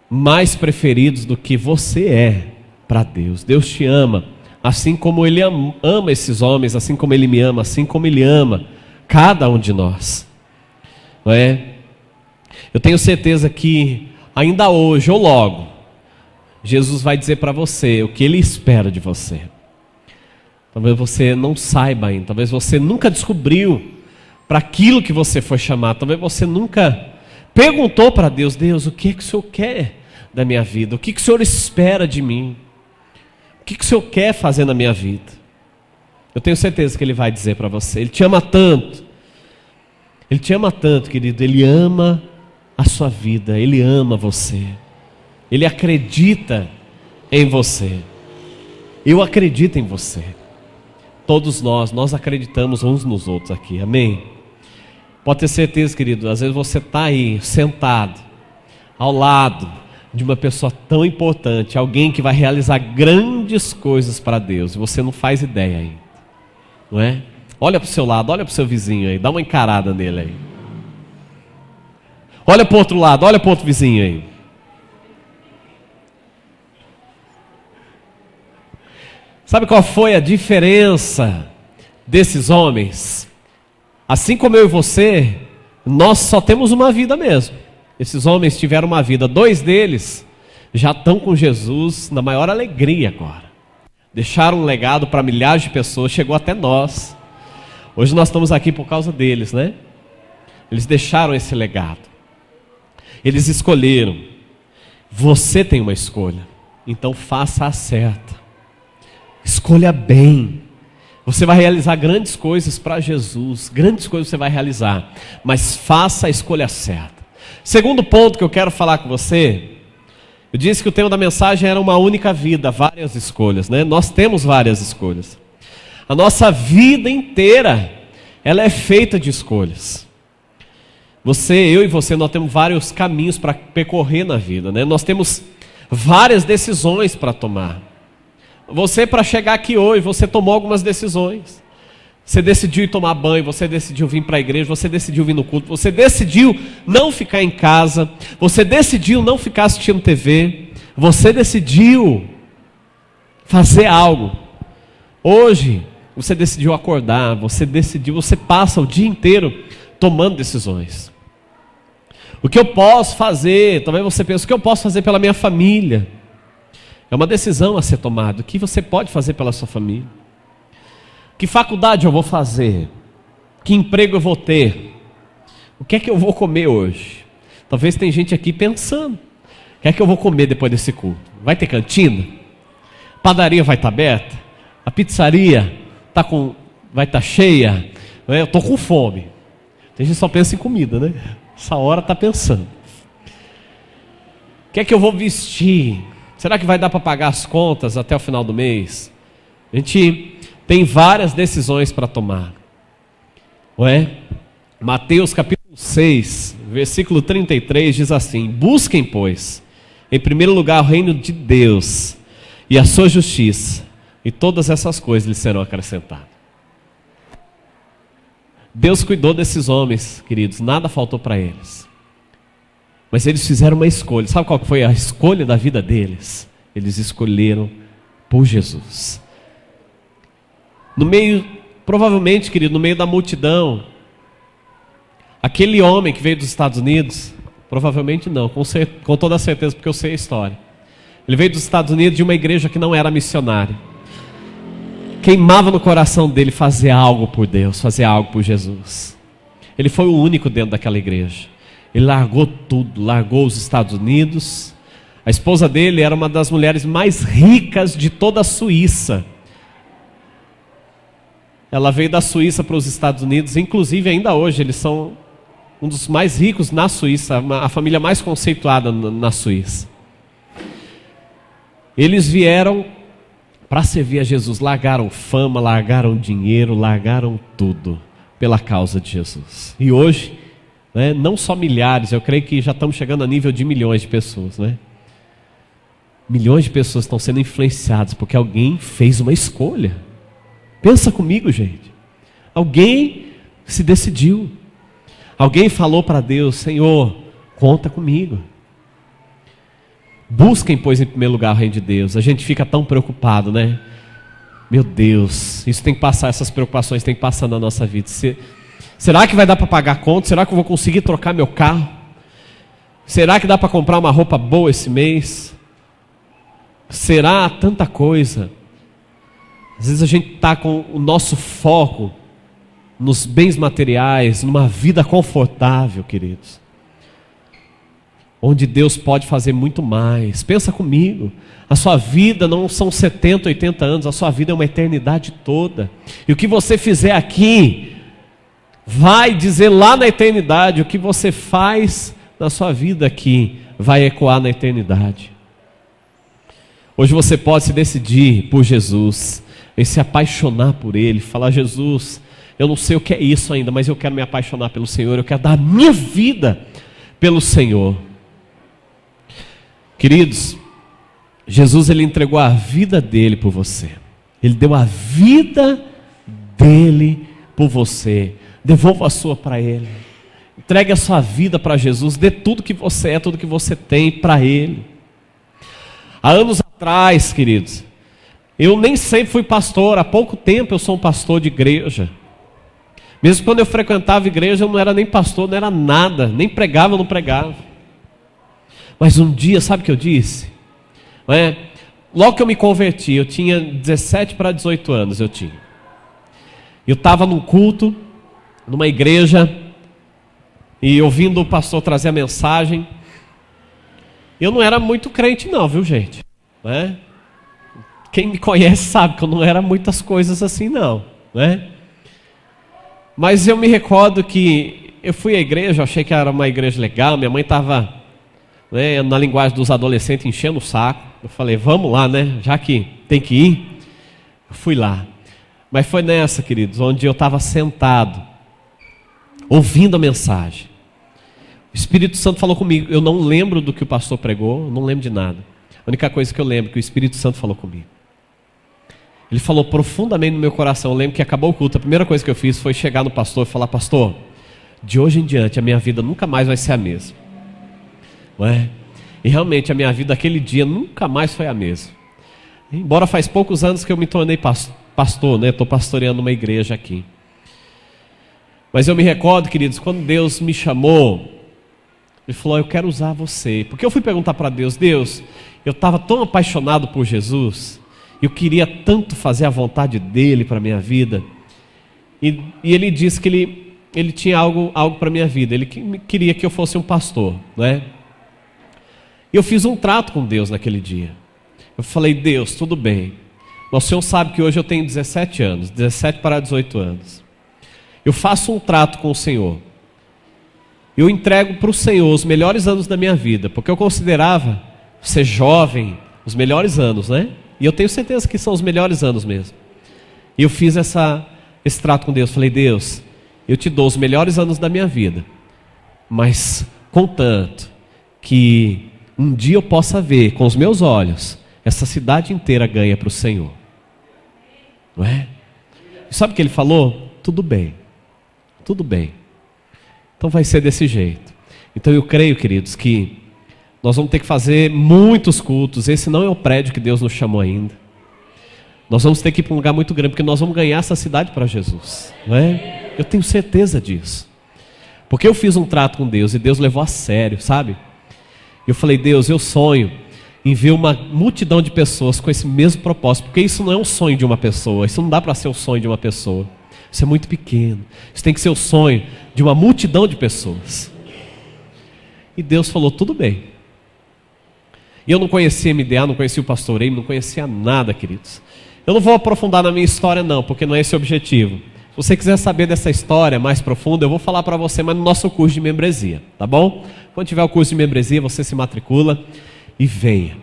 mais preferidos do que você é para Deus. Deus te ama, assim como Ele ama esses homens, assim como Ele me ama, assim como Ele ama cada um de nós. Não é? Eu tenho certeza que ainda hoje ou logo, Jesus vai dizer para você o que Ele espera de você. Talvez você não saiba ainda, talvez você nunca descobriu para aquilo que você foi chamado, talvez você nunca perguntou para Deus: Deus, o que é que o Senhor quer da minha vida? O que é que o Senhor espera de mim? O que é que o Senhor quer fazer na minha vida? Eu tenho certeza que Ele vai dizer para você. Ele te ama tanto. Ele te ama tanto, querido. Ele ama a sua vida. Ele ama você. Ele acredita em você. Eu acredito em você. Todos nós acreditamos uns nos outros aqui. Amém? Pode ter certeza, querido. Às vezes você está aí sentado ao lado de uma pessoa tão importante, alguém que vai realizar grandes coisas para Deus, e você não faz ideia ainda, não é? Olha para o seu lado, olha para o seu vizinho aí, dá uma encarada nele aí. Olha para o outro lado, olha para o outro vizinho aí. Sabe qual foi a diferença desses homens? Assim como eu e você, nós só temos uma vida mesmo. Esses homens tiveram uma vida, 2 deles já estão com Jesus na maior alegria agora. Deixaram um legado para milhares de pessoas, chegou até nós. Hoje nós estamos aqui por causa deles, né? Eles deixaram esse legado. Eles escolheram. Você tem uma escolha, então faça a certa. Escolha bem. Você vai realizar grandes coisas para Jesus, grandes coisas você vai realizar, mas faça a escolha certa. Segundo ponto que eu quero falar com você, eu disse que o tema da mensagem era uma única vida, várias escolhas, né? Nós temos várias escolhas. A nossa vida inteira, ela é feita de escolhas. Eu e você, nós temos vários caminhos para percorrer na vida, né? Nós temos várias decisões para tomar. Você, para chegar aqui hoje, você tomou algumas decisões. Você decidiu ir tomar banho, você decidiu vir para a igreja, você decidiu vir no culto, você decidiu não ficar em casa, você decidiu não ficar assistindo TV, você decidiu fazer algo. Hoje, você decidiu acordar, você passa o dia inteiro tomando decisões. O que eu posso fazer? Talvez você pense, o que eu posso fazer pela minha família? É uma decisão a ser tomada. O que você pode fazer pela sua família? Que faculdade eu vou fazer? Que emprego eu vou ter? O que é que eu vou comer hoje? Talvez tem gente aqui pensando: o que é que eu vou comer depois desse culto? Vai ter cantina? A padaria vai estar aberta? A pizzaria vai estar cheia? Eu estou com fome. Tem gente que só pensa em comida, né? Essa hora está pensando. O que é que eu vou vestir? Será que vai dar para pagar as contas até o final do mês? A gente tem várias decisões para tomar. Não é? Mateus capítulo 6, versículo 33 diz assim: busquem, pois, em primeiro lugar o reino de Deus e a sua justiça, e todas essas coisas lhes serão acrescentadas. Deus cuidou desses homens, queridos, nada faltou para eles. Mas eles fizeram uma escolha. Sabe qual foi a escolha da vida deles? Eles escolheram por Jesus. Provavelmente, querido, no meio da multidão, aquele homem que veio dos Estados Unidos, provavelmente não, com toda certeza, porque eu sei a história. Ele veio dos Estados Unidos de uma igreja que não era missionária. Queimava no coração dele fazer algo por Deus, fazer algo por Jesus. Ele foi o único dentro daquela igreja. Ele largou tudo, largou os Estados Unidos. A esposa dele era uma das mulheres mais ricas de toda a Suíça. Ela veio da Suíça para os Estados Unidos, inclusive ainda hoje eles são um dos mais ricos na Suíça, a família mais conceituada na Suíça. Eles vieram para servir a Jesus, largaram fama, largaram dinheiro, largaram tudo pela causa de Jesus. E hoje, né, não só milhares, eu creio que já estamos chegando a nível de milhões de pessoas, né? Milhões de pessoas estão sendo influenciadas porque alguém fez uma escolha. Pensa comigo, gente. Alguém se decidiu. Alguém falou para Deus: Senhor, conta comigo. Busquem, pois, em primeiro lugar o reino de Deus. A gente fica tão preocupado, né? Meu Deus, isso tem que passar, essas preocupações tem que passar na nossa vida. Será que vai dar para pagar a conta? Será que eu vou conseguir trocar meu carro? Será que dá para comprar uma roupa boa esse mês? Será tanta coisa? Às vezes a gente está com o nosso foco nos bens materiais, numa vida confortável, queridos, onde Deus pode fazer muito mais. Pensa comigo, a sua vida não são 70, 80 anos, a sua vida é uma eternidade toda, e o que você fizer aqui, vai dizer lá na eternidade. O que você faz na sua vida aqui, vai ecoar na eternidade. Hoje você pode se decidir por Jesus, e se apaixonar por Ele, falar: Jesus, eu não sei o que é isso ainda, mas eu quero me apaixonar pelo Senhor, eu quero dar a minha vida pelo Senhor. Queridos, Jesus, Ele entregou a vida dEle por você. Ele deu a vida dEle por você. Devolva a sua para Ele. Entregue a sua vida para Jesus. Dê tudo que você é, tudo que você tem para Ele. Há anos atrás, queridos, eu nem sempre fui pastor. Há pouco tempo eu sou um pastor de igreja. Mesmo quando eu frequentava a igreja, eu não era nem pastor, não era nada. Nem pregava, eu não pregava. Mas um dia, sabe o que eu disse? Logo que eu me converti, eu tinha 17 para 18 anos, eu estava num culto, numa igreja, e ouvindo o pastor trazer a mensagem. Eu não era muito crente não, viu, gente? Quem me conhece sabe que eu não era muitas coisas assim não, né? Mas eu me recordo que eu fui à igreja, eu achei que era uma igreja legal, minha mãe estava, na linguagem dos adolescentes, enchendo o saco. Eu falei: vamos lá, né? Já que tem que ir, eu fui lá. Mas foi nessa, queridos, onde eu estava sentado, ouvindo a mensagem. O Espírito Santo falou comigo. Eu não lembro do que o pastor pregou, não lembro de nada. A única coisa que eu lembro é que o Espírito Santo falou comigo. Ele falou profundamente no meu coração. Eu lembro que acabou o culto, a primeira coisa que eu fiz foi chegar no pastor e falar: pastor, de hoje em diante a minha vida nunca mais vai ser a mesma. Não é? E realmente a minha vida aquele dia nunca mais foi a mesma. Embora faz poucos anos que eu me tornei pastor, né? Estou pastoreando uma igreja aqui. Mas eu me recordo, queridos, quando Deus me chamou, Ele falou: eu quero usar você. Porque eu fui perguntar para Deus: Deus, eu estava tão apaixonado por Jesus, eu queria tanto fazer a vontade dEle para a minha vida. E Ele disse que Ele tinha algo para a minha vida. Ele queria que eu fosse um pastor, né? E eu fiz um trato com Deus naquele dia. Eu falei: Deus, tudo bem. O Senhor sabe que hoje eu tenho 17 anos, 17 para 18 anos. Eu faço um trato com o Senhor. Eu entrego para o Senhor os melhores anos da minha vida, porque eu considerava ser jovem os melhores anos, né? E eu tenho certeza que são os melhores anos mesmo. E eu fiz esse trato com Deus. Falei: Deus, eu te dou os melhores anos da minha vida, mas contanto que um dia eu possa ver com os meus olhos essa cidade inteira ganha para o Senhor. Não é? E sabe o que Ele falou? Tudo bem, tudo bem. Então vai ser desse jeito. Então eu creio, queridos, que nós vamos ter que fazer muitos cultos. Esse não é o prédio que Deus nos chamou ainda. Nós vamos ter que ir para um lugar muito grande, porque nós vamos ganhar essa cidade para Jesus, não é? Eu tenho certeza disso. Porque eu fiz um trato com Deus e Deus levou a sério, sabe? Eu falei: Deus, eu sonho em ver uma multidão de pessoas com esse mesmo propósito. Porque isso não é um sonho de uma pessoa. Isso não dá para ser o sonho de uma pessoa. Isso é muito pequeno. Isso tem que ser o sonho de uma multidão de pessoas. E Deus falou: tudo bem. E eu não conhecia MDA, não conhecia o pastoreio, não conhecia nada, queridos. Eu não vou aprofundar na minha história não, porque não é esse o objetivo. Se você quiser saber dessa história mais profunda, eu vou falar para você, mas no nosso curso de membresia, tá bom? Quando tiver o curso de membresia, você se matricula e venha.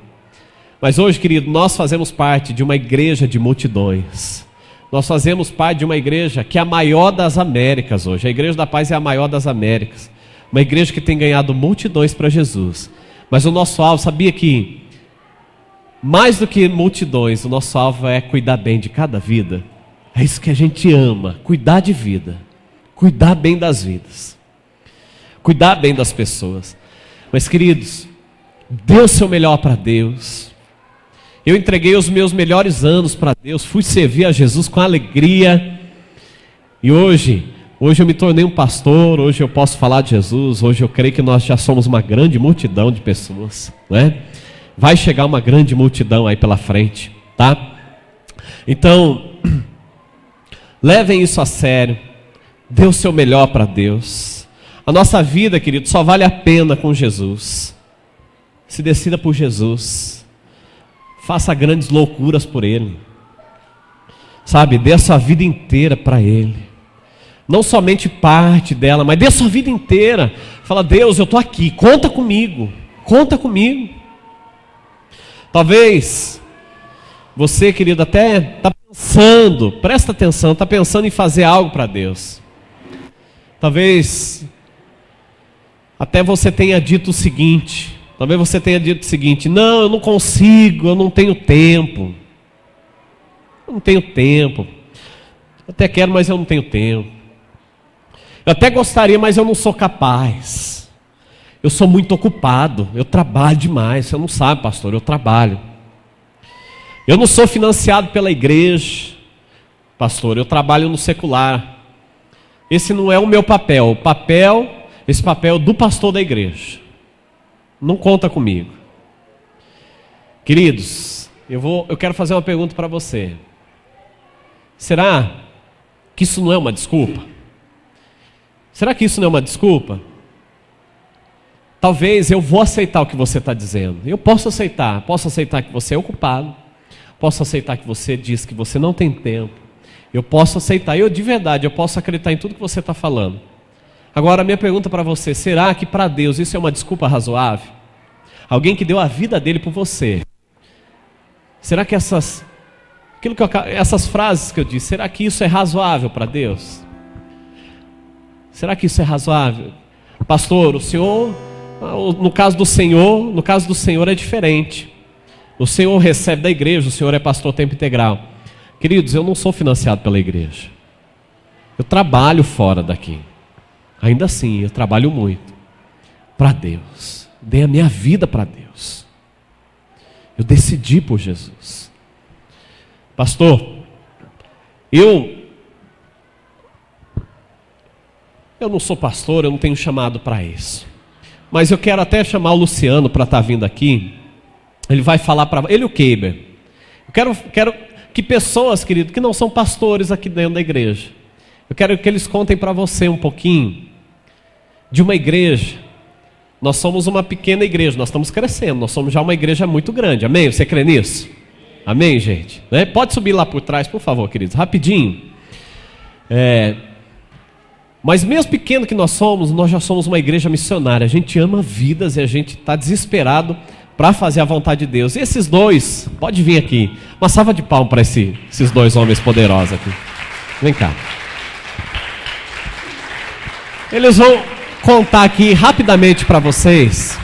Mas hoje, querido, nós fazemos parte de uma igreja de multidões. Nós fazemos parte de uma igreja que é a maior das Américas hoje. A Igreja da Paz é a maior das Américas. Uma igreja que tem ganhado multidões para Jesus. Mas o nosso alvo, sabia que mais do que multidões, o nosso alvo é cuidar bem de cada vida. É isso que a gente ama, cuidar de vida, cuidar bem das vidas, cuidar bem das pessoas. Mas queridos, dê o seu melhor para Deus. Eu entreguei os meus melhores anos para Deus, fui servir a Jesus com alegria. E hoje eu me tornei um pastor, hoje eu posso falar de Jesus, hoje eu creio que nós já somos uma grande multidão de pessoas, né? Vai chegar uma grande multidão aí pela frente, tá? Então, levem isso a sério, dê o seu melhor para Deus. A nossa vida, querido, só vale a pena com Jesus. Se decida por Jesus, faça grandes loucuras por Ele, sabe, dê a sua vida inteira para Ele, não somente parte dela, mas dê a sua vida inteira. Fala: Deus, eu estou aqui, conta comigo, conta comigo. Talvez você, querido, até está pensando, presta atenção, está pensando em fazer algo para Deus. Talvez até você tenha dito o seguinte, não, eu não consigo, eu não tenho tempo. Eu não tenho tempo. Eu até quero, mas eu não tenho tempo. Eu até gostaria, mas eu não sou capaz. Eu sou muito ocupado, eu trabalho demais. Você não sabe, pastor, eu trabalho. Eu não sou financiado pela igreja, pastor, eu trabalho no secular. Esse não é o meu papel. Esse papel é do pastor da igreja. Não conta comigo. Queridos, eu quero fazer uma pergunta para você. Será que isso não é uma desculpa? Será que isso não é uma desculpa? Talvez eu vou aceitar o que você está dizendo. Eu posso aceitar que você é ocupado. Posso aceitar que você diz que você não tem tempo. Eu posso aceitar, de verdade, eu posso acreditar em tudo que você está falando. Agora, a minha pergunta para você: será que para Deus isso é uma desculpa razoável? Alguém que deu a vida dele por você. Será que essas frases que eu disse, será que isso é razoável para Deus? Será que isso é razoável? Pastor, o senhor, no caso do Senhor é diferente. O Senhor recebe da igreja, o Senhor é pastor tempo integral. Queridos, eu não sou financiado pela igreja. Eu trabalho fora daqui. Ainda assim, eu trabalho muito para Deus. Dei a minha vida para Deus. Eu decidi por Jesus. Pastor, eu não sou pastor, eu não tenho chamado para isso. Mas eu quero até chamar o Luciano para estar vindo aqui. Ele vai falar para... Ele e o Keiber. Eu quero que pessoas, querido, que não são pastores aqui dentro da igreja, eu quero que eles contem para você um pouquinho de uma igreja. Nós somos uma pequena igreja, nós estamos crescendo, nós somos já uma igreja muito grande. Amém? Você crê nisso? Amém, gente? Né? Pode subir lá por trás, por favor, queridos, rapidinho. Mas mesmo pequeno que nós já somos uma igreja missionária. A gente ama vidas e a gente está desesperado para fazer a vontade de Deus. E esses dois, pode vir aqui. Uma salva de palmas para esses dois homens poderosos aqui. Vem cá. Eles vão contar aqui rapidamente para vocês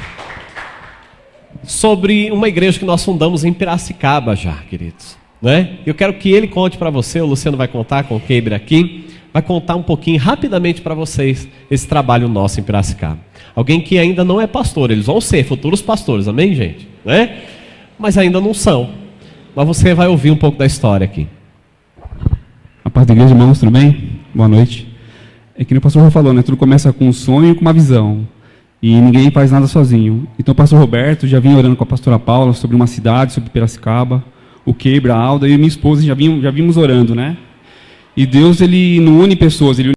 sobre uma igreja que nós fundamos em Piracicaba já, queridos. Né? Eu quero que ele conte para você, o Luciano vai contar com o Keiber aqui, vai contar um pouquinho rapidamente para vocês esse trabalho nosso em Piracicaba. Alguém que ainda não é pastor, eles vão ser futuros pastores, amém, gente? Né? Mas ainda não são. Mas você vai ouvir um pouco da história aqui. A paz da igreja, irmãos, tudo bem? Boa noite. É que nem o pastor já falou, né? Tudo começa com um sonho e com uma visão. E ninguém faz nada sozinho. Então o pastor Roberto já vinha orando com a pastora Paula sobre uma cidade, sobre Piracicaba. O Keiber, a Alda e minha esposa já vimos orando, né? E Deus, ele não une pessoas, ele une